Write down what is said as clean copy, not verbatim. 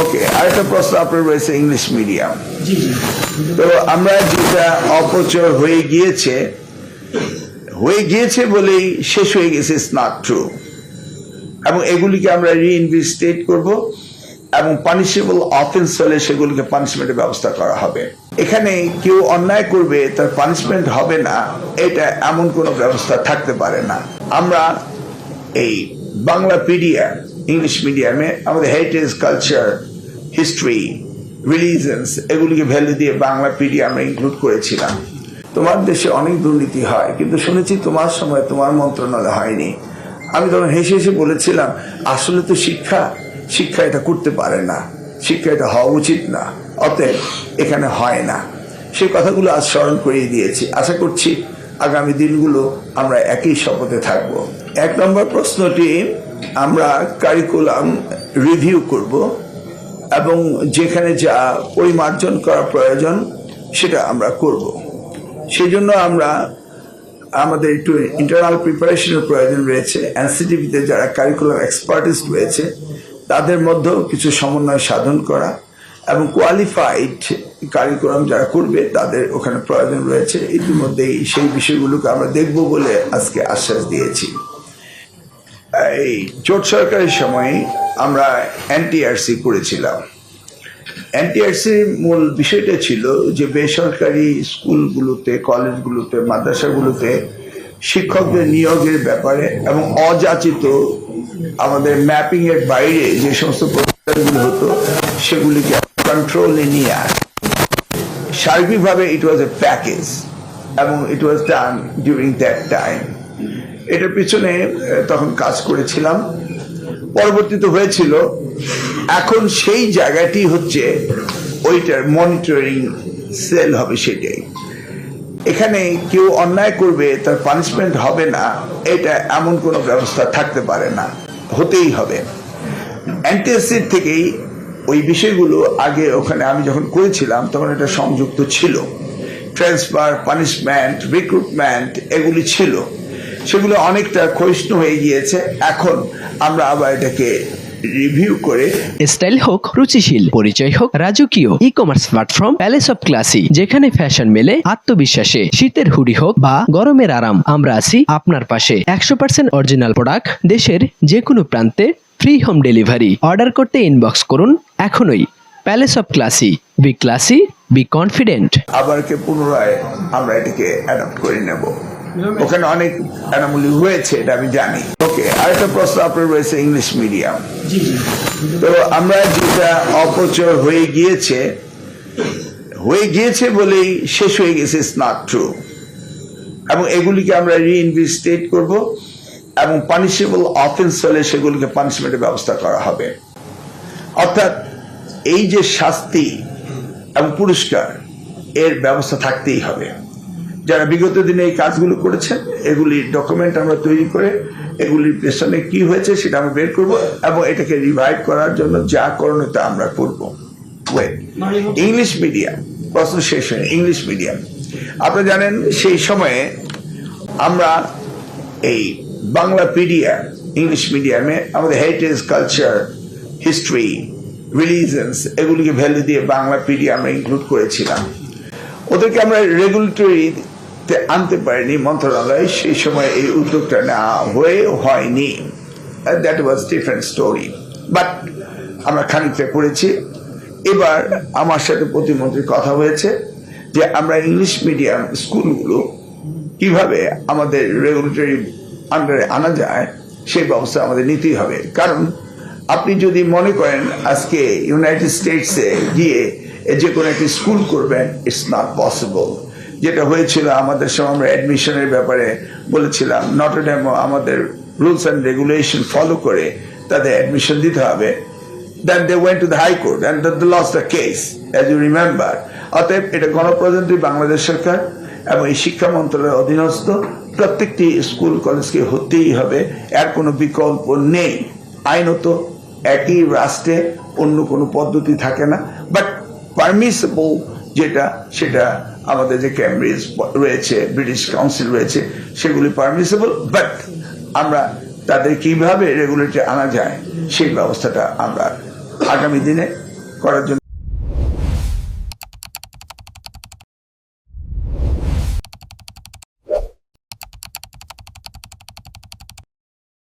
ওকে, আরেকটা প্রশ্ন আপনার রয়েছে ইংলিশ মিডিয়াম। তো আমরা যেটা অপচয় হয়ে গিয়েছে বলেই শেষ হয়ে গেছে, ইটস নট ট্রু। এবং এগুলিকে আমরা রিইনভেস্টিগেট করব এবং পানিশেবল অফেন্স হলে সেগুলিকে পানিশমেন্টের ব্যবস্থা করা হবে। এখানে কেউ অন্যায় করবে তার পানিশমেন্ট হবে না, এটা এমন কোনো ব্যবস্থা থাকতে পারে না। আমরা এই বাংলা পিডিয়া ইংলিশ মিডিয়ামে আমাদের হেরিটেজ, কালচার, হিস্ট্রি, রিলিজনস এগুলিকে ভ্যালু দিয়ে বাংলা পিডিয়া আমরা ইনক্লুড করেছিলাম। তোমার দেশে অনেক দুর্নীতি হয়, কিন্তু শুনেছি তোমার সময় তোমার মন্ত্রণালয় হয়নি। আমি তখন হেসে হেসে বলেছিলাম, আসলে তো শিক্ষা এটা করতে পারে না, শিক্ষা এটা হওয়া উচিত না, অতএব এখানে হয় না। সেই কথাগুলো আজ স্মরণ করিয়ে দিয়েছি। আশা করছি আগামী দিনগুলো আমরা একই শপথে থাকব। 1 নম্বর প্রশ্নটি, আমরা কারিকুলাম রিভিউ করব এবং যেখানে যা পরিমার্জন করা প্রয়োজন সেটা আমরা করব। সেই জন্য আমাদের একটু ইন্টারনাল প্রিপারেশনের প্রয়োজন রয়েছে। এনসিটিভিতে যারা কারিকুলাম এক্সপার্টিস্ট রয়েছে তাদের মধ্যেও কিছু সমন্বয় সাধন করা এবং কোয়ালিফাইড কারিকুলাম যারা করবে তাদের ওখানে প্রয়োজন রয়েছে। ইতিমধ্যেই সেই বিষয়গুলোকে আমরা দেখব বলে আজকে আশ্বাস দিয়েছি। এই জোট সরকারের সময় আমরা এনটিআরসি করেছিলাম। এনটিআরসির মূল বিষয়টা ছিল যে বেসরকারি স্কুলগুলোতে, কলেজগুলোতে, মাদ্রাসাগুলোতে শিক্ষকদের নিয়োগের ব্যাপারে এবং অযাচিত আমাদের ম্যাপিং এর বাইরে যে সমস্ত প্রতিষ্ঠানগুলো হতো সেগুলিকে কন্ট্রোলে নিয়ে আসে। সার্বিকভাবে ইট ওয়াজ এ প্যাকেজ এবং ইট ওয়াজ ডান ডিউরিং দ্যাট টাইম। এটার পিছনে তখন কাজ করেছিলাম। পরবর্তীতে হয়েছিল, এখন সেই জায়গাটি হচ্ছে ওইটার মনিটরিং সেল হবে। সেটাই, এখানে কেউ অন্যায় করবে তার পানিশমেন্ট হবে না, এটা এমন কোনো ব্যবস্থা থাকতে পারে না, হতেই হবে। এনটিএসসির থেকেই ওই বিষয়গুলো আগে ওখানে আমি যখন করেছিলাম তখন এটা সংযুক্ত ছিল। ট্রান্সফার, পানিশমেন্ট, রিক্রুটমেন্ট এগুলি ছিল, সেগুলো অনেকটা ক্ষয়িষ্ণু হয়ে গিয়েছে। এখন আমরা আবার এটাকে রিভিউ করে স্টাইল হোক রুচিশীল, পরিচয় হোক রাজকীয়, e commerce platform palace of classy, যেখানে ফ্যাশন মেলে আত্মবিশ্বাসে। শীতের হুডি হোক বা গরমের আরাম, আমরা আছি আপনার পাশে। 100% অরিজিনাল প্রোডাক্ট, দেশের যে কোনো প্রান্তে, ফ্রি হোম ডেলিভারি। অর্ডার করতে ইনবক্স করুন এখনই। Palace of classy, be classy, be confident. আবারকে পুনরায় আমরা এটাকে অ্যাডপ্ট করে নেব। ওখানে অনেক অ্যানামলি হয়েছে, এটা আমি জানি। ওকে, আরেকটা প্রশ্ন আপনার রয়েছে ইংলিশ মিডিয়াম। তো আমরা যেটা অপচয় হয়ে গিয়েছে বলেই শেষ হয়ে গেছে, ইটস নট ট্রু। এবং এগুলিকে আমরা রিইনভেস্টিগেট করব এবং পানিশেবল অফেন্স হলে সেগুলিকে পানিশমেন্টের ব্যবস্থা করা হবে। অর্থাৎ এই যে শাস্তি এবং পুরস্কার, এর ব্যবস্থা থাকতেই হবে। যারা বিগত দিনে এই কাজগুলো করেছেন এগুলির ডকুমেন্ট আমরা তৈরি করে এগুলির পেছনে কি হয়েছে সেটা আমরা বের করব এবং এটাকে রিভাইভ করার জন্য যা করণীয় তা আমরা করব। ইংলিশ মিডিয়াম প্রশ্ন শেষ হয়ে ইংলিশ মিডিয়াম, আপনারা জানেন সেই সময়ে আমরা এই বাংলা পিডিয়া ইংলিশ মিডিয়ামে আমাদের হেরিটেজ, কালচার, হিস্ট্রি, রিলিজনস এগুলিকে ভ্যালু দিয়ে বাংলা পিডিয়া আমরা ইনক্লুড করেছিলাম। ওদেরকে আমরা রেগুলেটরিতে আনতে পারিনি মন্ত্রণালয়, সেই সময় এই উদ্যোগটা নেওয়া হয়নি। That was different story, but আমরা খানিকটা করেছি। এবার আমার সাথে প্রতিমন্ত্রীর কথা হয়েছে যে আমরা ইংলিশ মিডিয়াম স্কুলগুলো কিভাবে আমাদের রেগুলেটরি আন্ডারে আনা যায় সেই ব্যবস্থা আমাদের নিতেই হবে। কারণ আপনি যদি মনে করেন আজকে ইউনাইটেড স্টেটসে গিয়ে যে কোনো একটি স্কুল করবেন, ইটস নট পসিবল। যেটা হয়েছিল আমাদের সময়, আমরা অ্যাডমিশনের ব্যাপারে বলেছিলাম নটরডেমও আমাদের রুলস অ্যান্ড রেগুলেশন ফলো করে তাদের অ্যাডমিশন দিতে হবে। Then they went to the High Court and they lost the case, as you remember. অতএব এটা গণপ্রজাতন্ত্রী বাংলাদেশ সরকার এবং এই শিক্ষা মন্ত্রণালয়ের অধীনস্থ প্রত্যেকটি স্কুল কলেজকে হতেই হবে, এর কোনো বিকল্প নেই। আইনত একই রাষ্ট্রে অন্য কোনো পদ্ধতি থাকে না, বাট পারমিসিবল যেটা সেটা আমাদের যে ক্যামব্রিজ রয়েছে, ব্রিটিশ কাউন্সিল রয়েছে, সেগুলি পারমিসিবল। বাট আমরা তাদের কিভাবে রেগুলেটরি আনা যায় সেই ব্যবস্থাটা আমরা আগামী দিনে করার জন্য